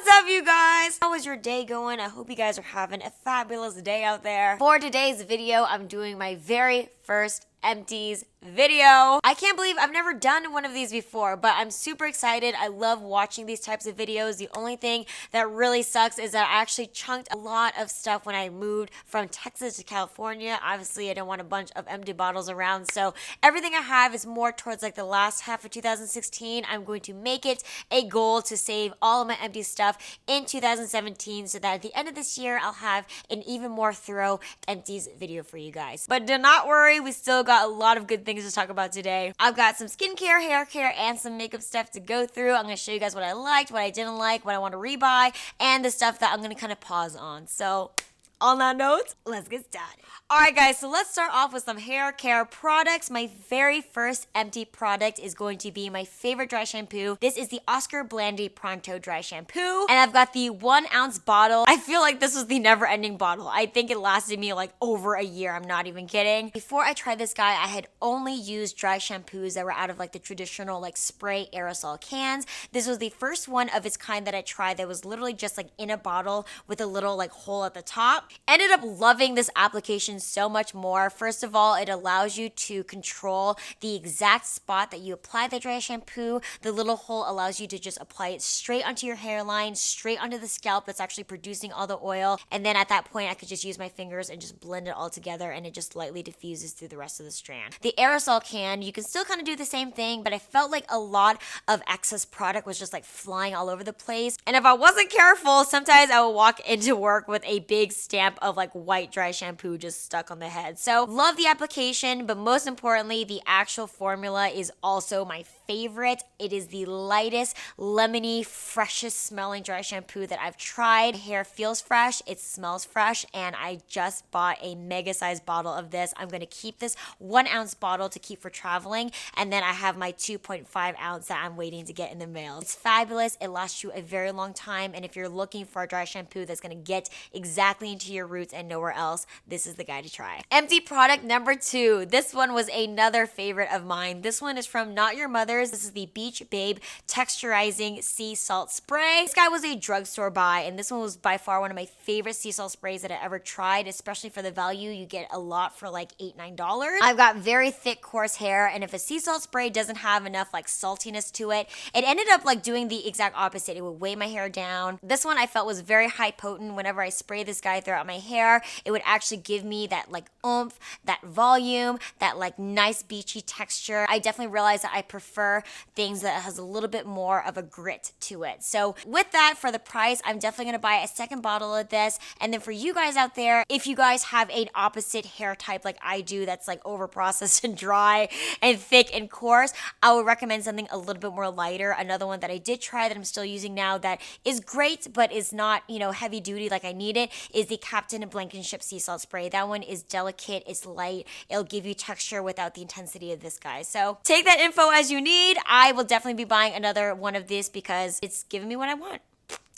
What's up, you guys? How was your day going? I hope you guys are having a fabulous day out there. For today's video, I'm doing my very first empties video. I can't believe I've never done one of these before, but I'm super excited. I love watching these types of videos. The only thing that really sucks is that I actually chunked a lot of stuff when I moved from Texas to California. Obviously, I don't want a bunch of empty bottles around, so everything I have is more towards like the last half of 2016. I'm going to make it a goal to save all of my empty stuff in 2017 so that at the end of this year, I'll have an even more thorough empties video for you guys. But do not worry, we still got a lot of good things to talk about today. I've got some skincare, hair care, and some makeup stuff to go through. I'm going to show you guys what I liked, what I didn't like, what I want to rebuy, and the stuff that I'm going to kind of pause on. So on that note, let's get started. Alright guys, so let's start off with some hair care products. My very first empty product is going to be my favorite dry shampoo. This is the Oscar Blandy Pronto Dry Shampoo. And I've got the 1 ounce bottle. I feel like this was the never ending bottle. I think it lasted me like over a year. I'm not even kidding. Before I tried this guy, I had only used dry shampoos that were out of like the traditional like spray aerosol cans. This was the first one of its kind that I tried that was literally just like in a bottle with a little like hole at the top. Ended up loving this application so much more. First of all, it allows you to control the exact spot that you apply the dry shampoo. The little hole allows you to just apply it straight onto your hairline, straight onto the scalp that's actually producing all the oil. And then at that point, I could just use my fingers and just blend it all together, and it just lightly diffuses through the rest of the strand. The aerosol can, you can still kind of do the same thing, but I felt like a lot of excess product was just like flying all over the place. And if I wasn't careful, sometimes I would walk into work with a big stamp of like white dry shampoo just stuck on the head. So love the application, but most importantly, the actual formula is also my favorite. It is the lightest, lemony, freshest smelling dry shampoo that I've tried. Hair feels fresh, it smells fresh, and I just bought a mega sized bottle of this. I'm going to keep this 1 ounce bottle to keep for traveling, and then I have my 2.5 ounce that I'm waiting to get in the mail. It's fabulous. It lasts you a very long time, and if you're looking for a dry shampoo that's going to get exactly into your roots and nowhere else, this is the guy to try. Empty product number 2. This one was another favorite of mine. This one is from Not Your Mother's. This is the Beach Babe Texturizing Sea Salt Spray. This guy was a drugstore buy, and this one was by far one of my favorite sea salt sprays that I ever tried, especially for the value. You get a lot for like $8, $9. I've got very thick, coarse hair, and if a sea salt spray doesn't have enough like saltiness to it, it ended up like doing the exact opposite. It would weigh my hair down. This one I felt was very high potent. Whenever I spray this guy throughout my hair, it would actually give me that like oomph, that volume, that like nice beachy texture. I definitely realized that I prefer things that has a little bit more of a grit to it. So with that, for the price, I'm definitely going to buy a second bottle of this. And then for you guys out there, if you guys have an opposite hair type like I do, that's like over processed and dry and thick and coarse, I would recommend something a little bit more lighter. Another one that I did try that I'm still using now that is great, but is not, you know, heavy duty like I need it, is the Captain Blankenship Sea Salt Spray. That one is delicate, it's light, it'll give you texture without the intensity of this guy. So take that info as you need. I will definitely be buying another one of this because it's giving me what I want.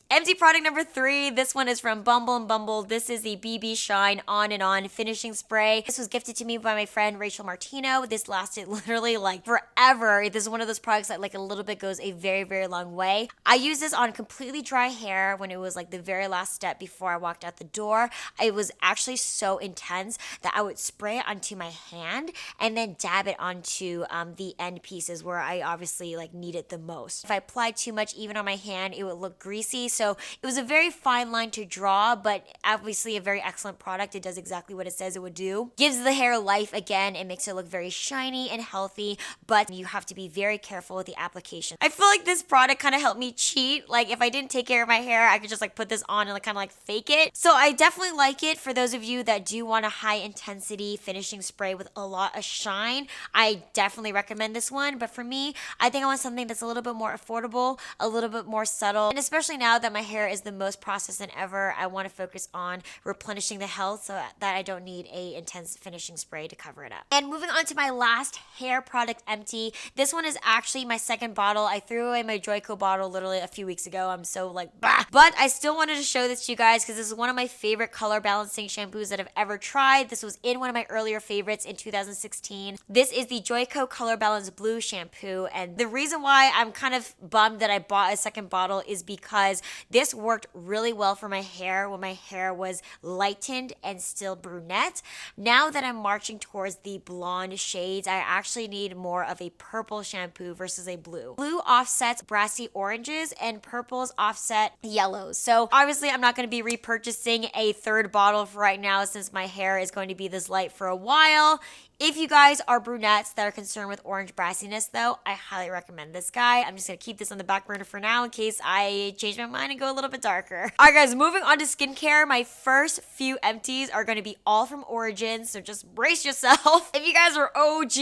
Empty product number 3. This one is from Bumble and Bumble. This is the BB Shine On and On Finishing Spray. This was gifted to me by my friend Rachel Martino. This lasted literally like forever. This is one of those products that like a little bit goes a very, very long way. I used this on completely dry hair when it was like the very last step before I walked out the door. It was actually so intense that I would spray it onto my hand and then dab it onto the end pieces where I obviously like need it the most. If I applied too much even on my hand, it would look greasy. So it was a very fine line to draw, but obviously a very excellent product. It does exactly what it says it would do. Gives the hair life again. It makes it look very shiny and healthy, but you have to be very careful with the application. I feel like this product kind of helped me cheat. Like if I didn't take care of my hair, I could just like put this on and like kind of like fake it. So I definitely like it for those of you that do want a high intensity finishing spray with a lot of shine. I definitely recommend this one, but for me, I think I want something that's a little bit more affordable, a little bit more subtle, and especially now that that my hair is the most processed than ever, I want to focus on replenishing the health so that I don't need a intense finishing spray to cover it up. And moving on to my last hair product empty. This one is actually my second bottle. I threw away my Joico bottle literally a few weeks ago. I'm so like, bah. But I still wanted to show this to you guys because this is one of my favorite color balancing shampoos that I've ever tried. This was in one of my earlier favorites in 2016. This is the Joico Color Balance Blue shampoo. And the reason why I'm kind of bummed that I bought a second bottle is because This worked really well for my hair when my hair was lightened and still brunette. Now that I'm marching towards the blonde shades, I actually need more of a purple shampoo versus a blue. Blue offsets brassy oranges and purples offset yellows. So obviously I'm not going to be repurchasing a third bottle for right now since my hair is going to be this light for a while. If you guys are brunettes that are concerned with orange brassiness though, I highly recommend this guy. I'm just going to keep this on the back burner for now in case I change my mind and go a little bit darker. Alright guys, moving on to skincare. My first few empties are going to be all from Origins, so just brace yourself. If you guys are OG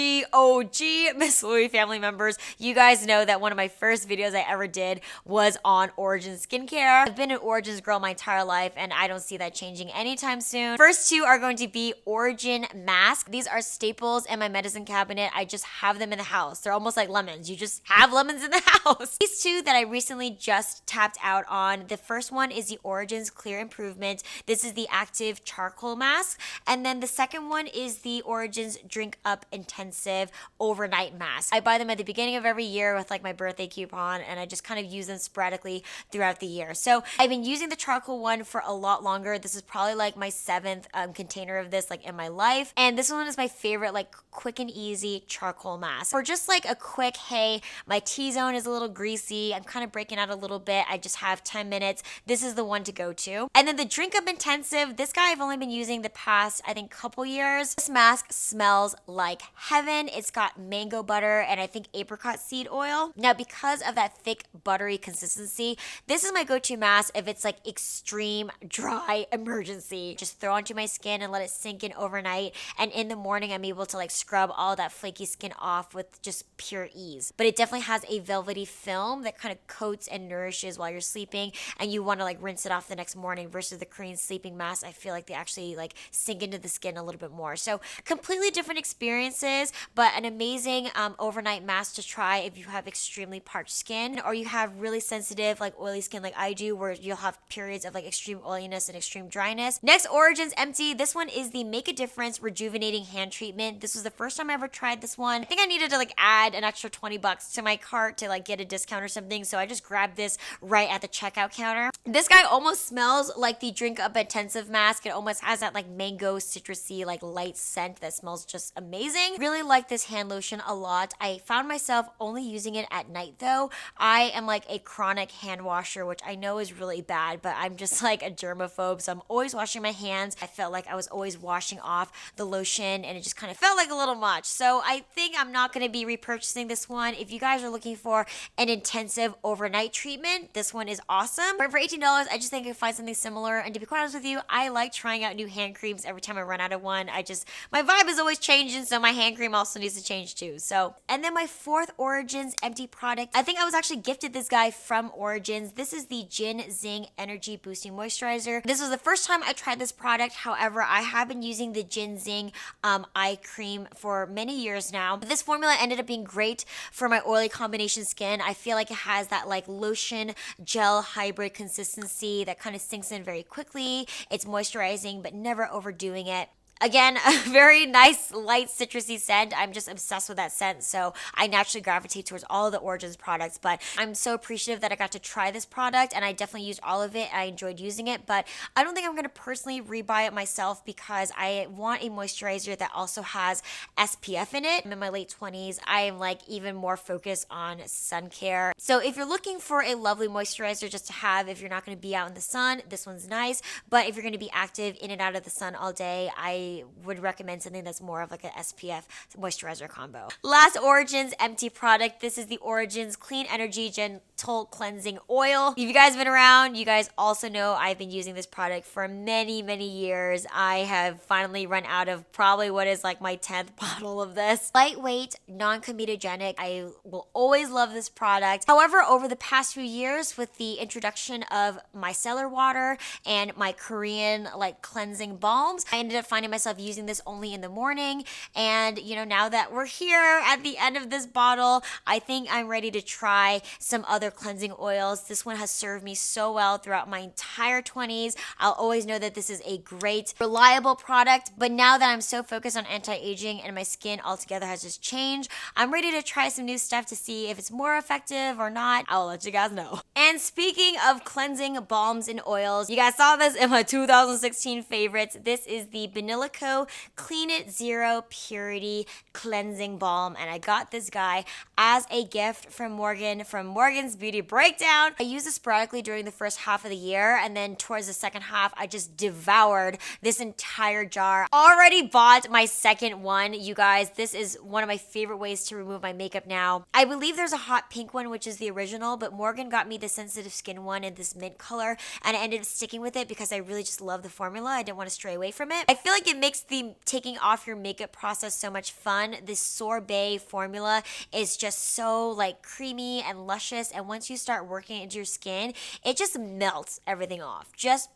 MissEJLouie family members, you guys know that one of my first videos I ever did was on Origins skincare. I've been an Origins girl my entire life and I don't see that changing anytime soon. First two are going to be Origin Mask. These are staples in my medicine cabinet. I just have them in the house. They're almost like lemons. You just have lemons in the house. These two that I recently just tapped out on. The first one is the Origins Clear Improvement. This is the active charcoal mask. And then the second one is the Origins Drink Up Intensive Overnight Mask. I buy them at the beginning of every year with like my birthday coupon and I just kind of use them sporadically throughout the year. So I've been using the charcoal one for a lot longer. This is probably like my 7th container of this like in my life. And this one is my favorite like quick and easy charcoal mask. For just like a quick, hey, my T-zone is a little greasy, I'm kind of breaking out a little bit, I just have 10 minutes, this is the one to go to. And then the Drink Up Intensive, this guy I've only been using the past, I think, couple years. This mask smells like heaven. It's got mango butter and I think apricot seed oil. Now, because of that thick, buttery consistency, this is my go-to mask if it's like extreme dry emergency. Just throw onto my skin and let it sink in overnight. And in the morning, I'm able to like scrub all that flaky skin off with just pure ease. But it definitely has a velvety film that kind of coats and nourishes while you're sleeping and you want to like rinse it off the next morning versus the Korean sleeping masks. I feel like they actually like sink into the skin a little bit more. So completely different experiences, but an amazing overnight mask to try if you have extremely parched skin or you have really sensitive like oily skin like I do where you'll have periods of like extreme oiliness and extreme dryness. Next, Origins Empty. This one is the Make a Difference Rejuvenating Hand Treatment. This was the first time I ever tried this one. I think I needed to like add an extra $20 to my cart to like get a discount or something. So I just grabbed this right at the checkout counter. This guy almost smells like the Drink Up Intensive mask. It almost has that like mango citrusy like light scent that smells just amazing. Really like this hand lotion a lot. I found myself only using it at night though. I am like a chronic hand washer, which I know is really bad, but I'm just like a germaphobe. So I'm always washing my hands. I felt like I was always washing off the lotion and it just kind of felt like a little much. So I think I'm not going to be repurchasing this one. If you guys are looking for an intensive overnight treatment, this one is awesome. But for $18, I just think I find something similar. And to be quite honest with you, I like trying out new hand creams every time I run out of one. My vibe is always changing, so my hand cream also needs to change too. So, and then my fourth Origins empty product, I think I was actually gifted this guy from Origins. This is the Jin Zing Energy Boosting Moisturizer. This was the first time I tried this product. However, I have been using the Jin Zing eye cream for many years now. But this formula ended up being great for my oily combination skin. I feel like it has that like lotion gel hybrid consistency that kind of sinks in very quickly. It's moisturizing but never overdoing it. Again, a very nice light citrusy scent. I'm just obsessed with that scent, so I naturally gravitate towards all of the Origins products, but I'm so appreciative that I got to try this product and I definitely used all of it. I enjoyed using it, but I don't think I'm going to personally rebuy it myself because I want a moisturizer that also has SPF in it. I'm in my late 20s. I am like even more focused on sun care. So if you're looking for a lovely moisturizer just to have if you're not going to be out in the sun, this one's nice, but if you're going to be active in and out of the sun all day, I would recommend something that's more of like an SPF moisturizer combo. Last Origins empty product. This is the Origins Clean Energy Gentle Cleansing Oil. If you guys have been around, you guys also know I've been using this product for many, many years. I have finally run out of probably what is like my 10th bottle of this. Lightweight, non-comedogenic. I will always love this product. However, over the past few years with the introduction of micellar water and my Korean like cleansing balms, I ended up finding myself using this only in the morning. And, you know, now that we're here at the end of this bottle, I think I'm ready to try some other cleansing oils. This one has served me so well throughout my entire 20s. I'll always know that this is a great, reliable product. But now that I'm so focused on anti-aging and my skin altogether has just changed, I'm ready to try some new stuff to see if it's more effective or not. I'll let you guys know. And speaking of cleansing balms and oils, you guys saw this in my 2016 favorites. This is the Benilico Clean It Zero Purity Cleansing Balm, and I got this guy as a gift from Morgan from Morgan's Beauty Breakdown. I used this sporadically during the first half of the year, and then towards the second half, I just devoured this entire jar. Already bought my second one, you guys. This is one of my favorite ways to remove my makeup now. I believe there's a hot pink one, which is the original, but Morgan got me the sensitive skin one in this mint color, and I ended up sticking with it because I really just love the formula. I didn't want to stray away from it. I feel like it makes the taking off your makeup process so much fun. This sorbet formula is just so like creamy and luscious, and once you start working into your skin, it just melts everything off. Just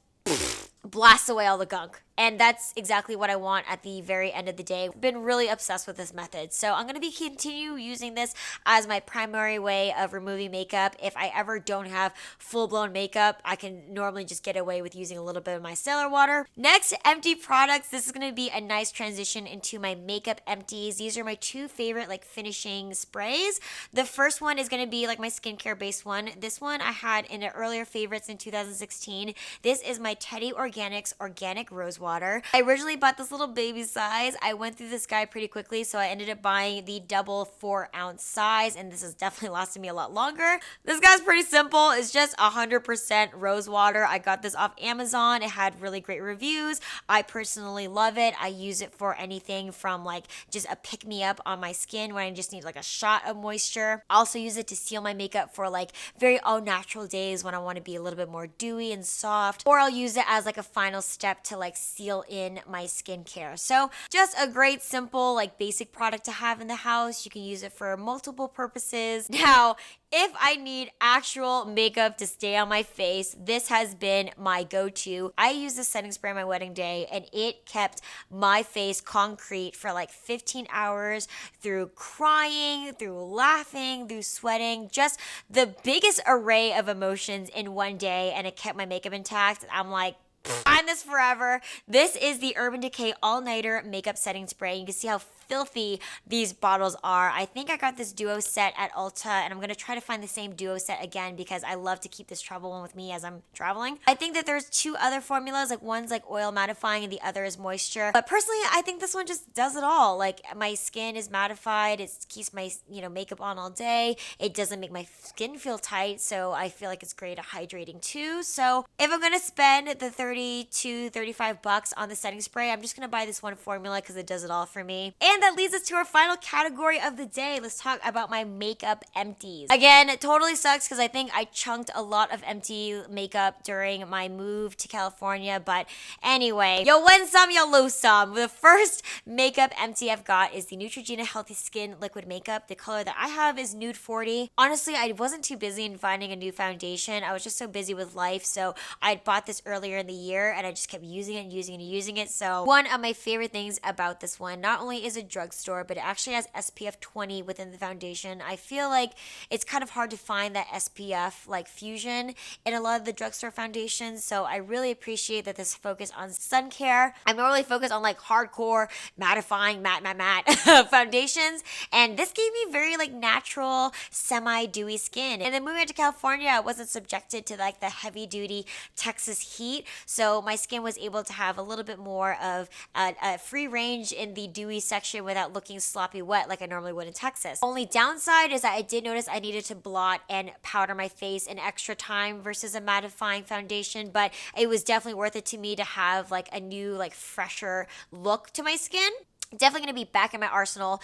blasts away all the gunk. And that's exactly what I want at the very end of the day. I've been really obsessed with this method. So I'm going to continue using this as my primary way of removing makeup. If I ever don't have full-blown makeup, I can normally just get away with using a little bit of my micellar water. Next, empty products. This is going to be a nice transition into my makeup empties. These are my two favorite like finishing sprays. The first one is going to be like my skincare based one. This one I had in the earlier favorites in 2016. This is my Teddy Organics Organic Rose Water. I originally bought this little baby size. I went through this guy pretty quickly, so I ended up buying the double 4-ounce size, and this has definitely lasted me a lot longer. This guy's pretty simple. It's just 100% rose water. I got this off Amazon. It had really great reviews. I personally love it. I use it for anything from like just a pick-me-up on my skin when I just need like a shot of moisture. I also use it to seal my makeup for like very au-natural days when I want to be a little bit more dewy and soft, or I'll use it as like a final step to like seal in my skincare. So just a great, simple, like basic product to have in the house. You can use it for multiple purposes. Now, if I need actual makeup to stay on my face, this has been my go-to. I used this setting spray on my wedding day, and it kept my face concrete for like 15 hours through crying, through laughing, through sweating, just the biggest array of emotions in one day, and it kept my makeup intact. I'm like, find this forever. This is the Urban Decay All-Nighter Makeup Setting Spray. You can see how filthy these bottles are. I think I got this duo set at Ulta, and I'm going to try to find the same duo set again because I love to keep this travel one with me as I'm traveling. I think that there's two other formulas, like one's like oil mattifying and the other is moisture. But personally, I think this one just does it all. Like my skin is mattified. It keeps my, makeup on all day. It doesn't make my skin feel tight, so I feel like it's great at hydrating too. So if I'm going to spend the 30 to 35 bucks on the setting spray, I'm just going to buy this one formula because it does it all for me. And that leads us to our final category of the day. Let's talk about my makeup empties. Again, it totally sucks because I think I chunked a lot of empty makeup during my move to California. But anyway, you'll win some, you'll lose some. The first makeup empty I've got is the Neutrogena Healthy Skin Liquid Makeup. The color that I have is Nude 40. Honestly, I wasn't too busy in finding a new foundation. I was just so busy with life. So I bought this earlier in the year and I just kept using it and using it and using it. So one of my favorite things about this one, not only is it drugstore, but it actually has SPF 20 within the foundation. I feel like it's kind of hard to find that SPF like fusion in a lot of the drugstore foundations, so I really appreciate that this focus on sun care. I'm normally focused on like hardcore mattifying matte foundations, and this gave me very like natural semi-dewy skin. And then moving to California, I wasn't subjected to like the heavy duty Texas heat, so my skin was able to have a little bit more of a free range in the dewy section without looking sloppy wet like I normally would in Texas. Only downside is that I did notice I needed to blot and powder my face an extra time versus a mattifying foundation, but it was definitely worth it to me to have like a new, like fresher look to my skin. Definitely going to be back in my arsenal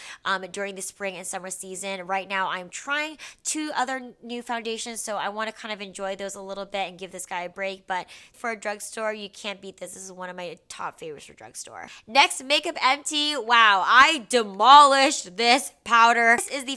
during the spring and summer season. Right now, I'm trying 2 other new foundations, so I want to kind of enjoy those a little bit and give this guy a break. But for a drugstore, you can't beat this. This is one of my top favorites for drugstore. Next, Makeup Empty. Wow, I demolished this powder. This is the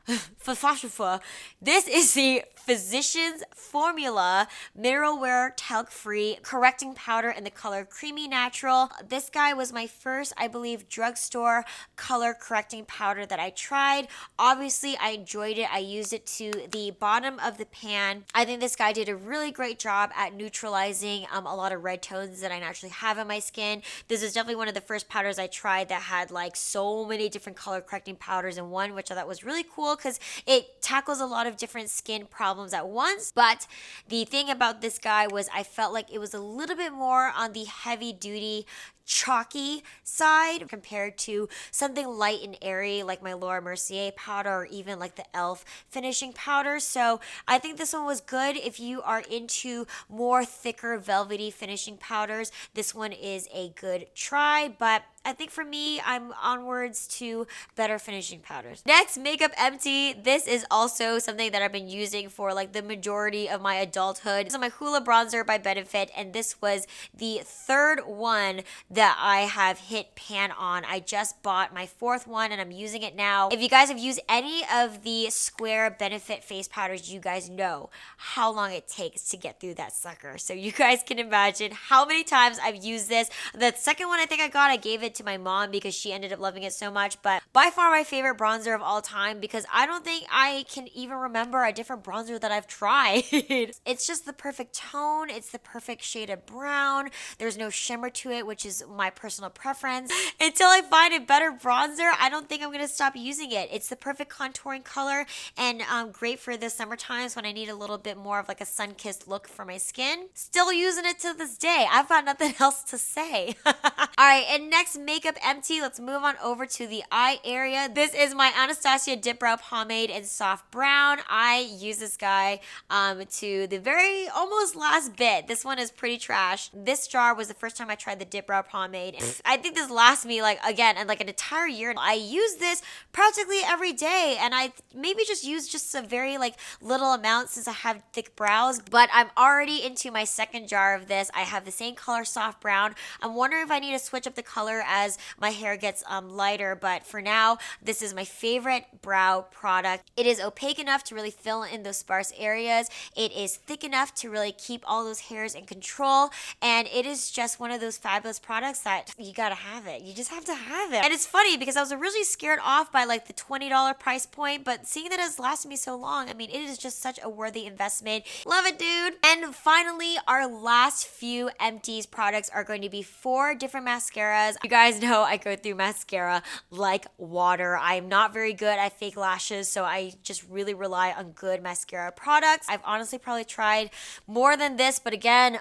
This is the Physicians Formula Mineral Wear Talc Free Correcting Powder in the color Creamy Natural. This guy was my first, I believe, drugstore color correcting powder that I tried. Obviously, I enjoyed it. I used it to the bottom of the pan. I think this guy did a really great job at neutralizing a lot of red tones that I naturally have in my skin. This is definitely one of the first powders I tried that had like so many different color correcting powders in one, which I thought was really cool because it tackles a lot of different skin problems at once. But the thing about this guy was I felt like it was a little bit more on the heavy duty chalky side compared to something light and airy like my Laura Mercier powder or even like the e.l.f. finishing powder. So I think this one was good if you are into more thicker velvety finishing powders. This one is a good try, but I think for me, I'm onwards to better finishing powders. Next, Makeup Empty. This is also something that I've been using for like the majority of my adulthood. This is my Hoola bronzer by Benefit, and this was the third one that I have hit pan on. I just bought my fourth one and I'm using it now. If you guys have used any of the Square Benefit face powders, you guys know how long it takes to get through that sucker. So you guys can imagine how many times I've used this. The second one I think I gave it to my mom because she ended up loving it so much. But by far my favorite bronzer of all time because I don't think I can even remember a different bronzer that I've tried. It's just the perfect tone. It's the perfect shade of brown. There's no shimmer to it, which is my personal preference. Until I find a better bronzer, I don't think I'm going to stop using it. It's the perfect contouring color and great for the summer times when I need a little bit more of like a sun-kissed look for my skin. Still using it to this day. I've got nothing else to say. Alright, and next, Makeup Empty. Let's move on over to the eye area. This is my Anastasia Dip Brow Pomade in Soft Brown. I use this guy to the very almost last bit. This one is pretty trash. This jar was the first time I tried the Dip Brow Pomade. I think this lasts me like an entire year. I use this practically every day and I maybe just use just a very like little amount since I have thick brows, but I'm already into my second jar of this. I have the same color, Soft Brown. I'm wondering if I need to switch up the color as my hair gets lighter, but for now, this is my favorite brow product. It is opaque enough to really fill in those sparse areas. It is thick enough to really keep all those hairs in control, and it is just one of those fabulous products that you gotta have it. You just have to have it. And it's funny because I was originally scared off by like the $20 price point, but seeing that it's lasted me so long, I mean, it is just such a worthy investment. Love it, dude. And finally, our last few Empties products are going to be 4 different mascaras. You guys know I go through mascara like water. I'm not very good at fake lashes, so I just really rely on good mascara products. I've honestly probably tried more than this, but again,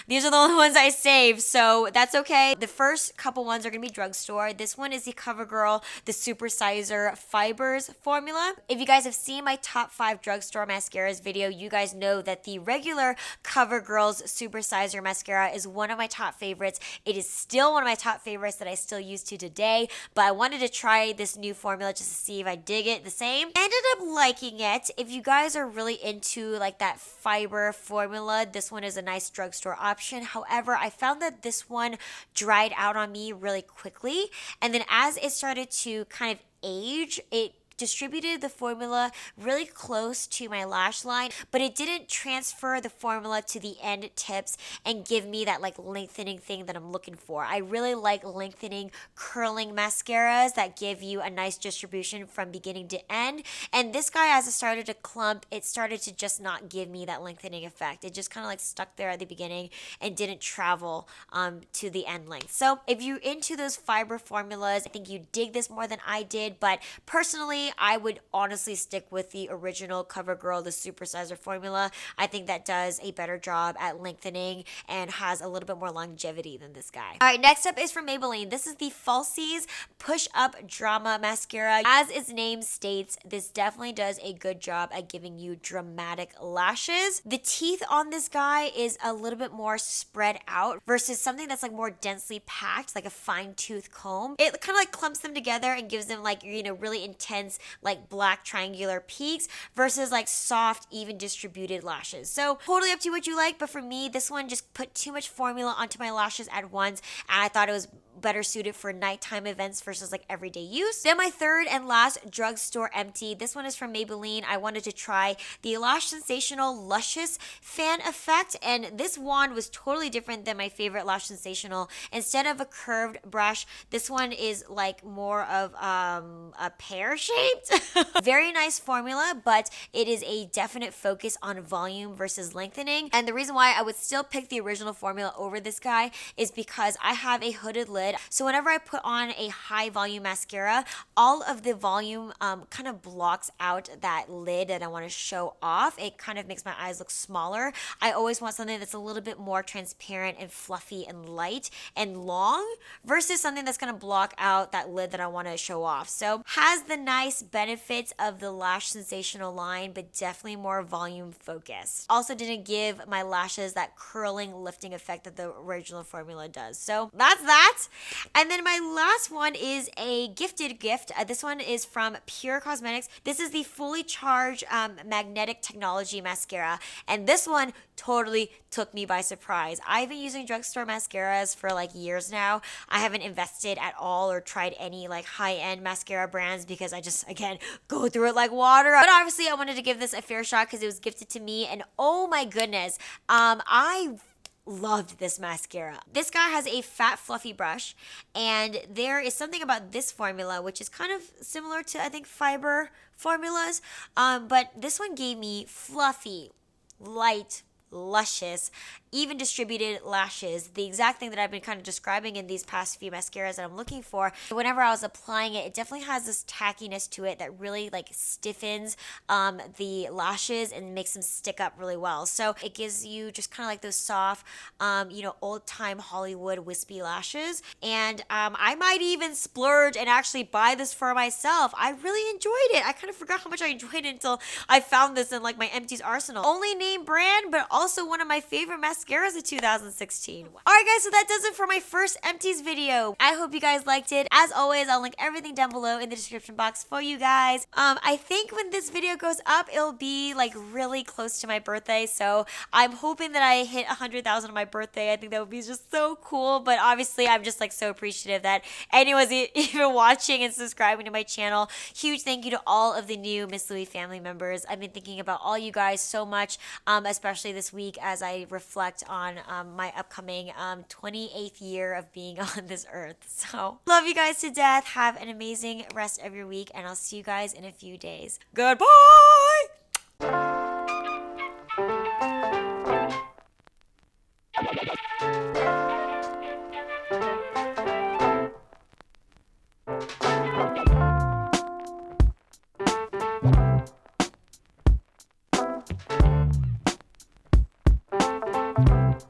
these are the only ones I save, so that's okay. The first couple ones are gonna be drugstore. This one is the CoverGirl, the Supersizer Fibers formula. If you guys have seen my top 5 drugstore mascaras video, you guys know that the regular CoverGirl's Supersizer mascara is one of my top favorites. It is still one of my top favorites that I still use to today, but I wanted to try this new formula just to see if I dig it the same. I ended up liking it. If you guys are really into like that fiber formula, this one is a nice drugstore option. However, I found that this one dried out on me really quickly, and then as it started to kind of age, it distributed the formula really close to my lash line, but it didn't transfer the formula to the end tips and give me that like lengthening thing that I'm looking for. I really like lengthening, curling mascaras that give you a nice distribution from beginning to end. And this guy, as it started to clump, it started to just not give me that lengthening effect. It just kind of like stuck there at the beginning and didn't travel to the end length. So if you're into those fiber formulas, I think you dig this more than I did, but personally, I would honestly stick with the original CoverGirl, the Supersizer formula. I think that does a better job at lengthening and has a little bit more longevity than this guy. All right, next up is from Maybelline. This is the Falsies Push Up Drama Mascara. As its name states, this definitely does a good job at giving you dramatic lashes. The teeth on this guy is a little bit more spread out versus something that's like more densely packed, like a fine tooth comb. It kind of like clumps them together and gives them like, you know, really intense like black triangular peaks versus like soft, even distributed lashes. So totally up to what you like, but for me, this one just put too much formula onto my lashes at once, and I thought it was better suited for nighttime events versus like everyday use. Then my third and last drugstore empty. This one is from Maybelline. I wanted to try the Lash Sensational Luscious Fan Effect, and this wand was totally different than my favorite Lash Sensational. Instead of a curved brush, this one is like more of a pear-shaped. Very nice formula, but it is a definite focus on volume versus lengthening. And the reason why I would still pick the original formula over this guy is because I have a hooded lid. So whenever I put on a high volume mascara, all of the volume kind of blocks out that lid that I want to show off. It kind of makes my eyes look smaller. I always want something that's a little bit more transparent and fluffy and light and long versus something that's going to block out that lid that I want to show off. So has the nice benefits of the Lash Sensational line, but definitely more volume focused. Also didn't give my lashes that curling lifting effect that the original formula does. So that's that. And then my last one is a gifted gift. This one is from Pure Cosmetics. This is the fully charged magnetic technology mascara, and this one totally took me by surprise. I've been using drugstore mascaras for like years now. I haven't invested at all or tried any like high-end mascara brands because I just, again, go through it like water. But obviously I wanted to give this a fair shot because it was gifted to me, and oh my goodness, I loved this mascara. This guy has a fat fluffy brush, and there is something about this formula which is kind of similar to, I think, fiber formulas, but this one gave me fluffy, light, luscious, even distributed lashes, the exact thing that I've been kind of describing in these past few mascaras that I'm looking for. Whenever I was applying it, it definitely has this tackiness to it that really like stiffens the lashes and makes them stick up really well. So it gives you just kind of like those soft, old time Hollywood wispy lashes. And I might even splurge and actually buy this for myself. I really enjoyed it. I kind of forgot how much I enjoyed it until I found this in like my Empties arsenal. Only name brand, but also one of my favorite mascaras of 2016. Alright guys, so that does it for my first Empties video. I hope you guys liked it. As always, I'll link everything down below in the description box for you guys. I think when this video goes up, it'll be like really close to my birthday, so I'm hoping that I hit 100,000 on my birthday. I think that would be just so cool, but obviously I'm just like so appreciative that anyone's even watching and subscribing to my channel. Huge thank you to all of the new MissEJLouie family members. I've been thinking about all you guys so much, especially this week as I reflect on my upcoming 28th year of being on this earth. So love you guys to death. Have an amazing rest of your week, and I'll see you guys in a few days. Goodbye.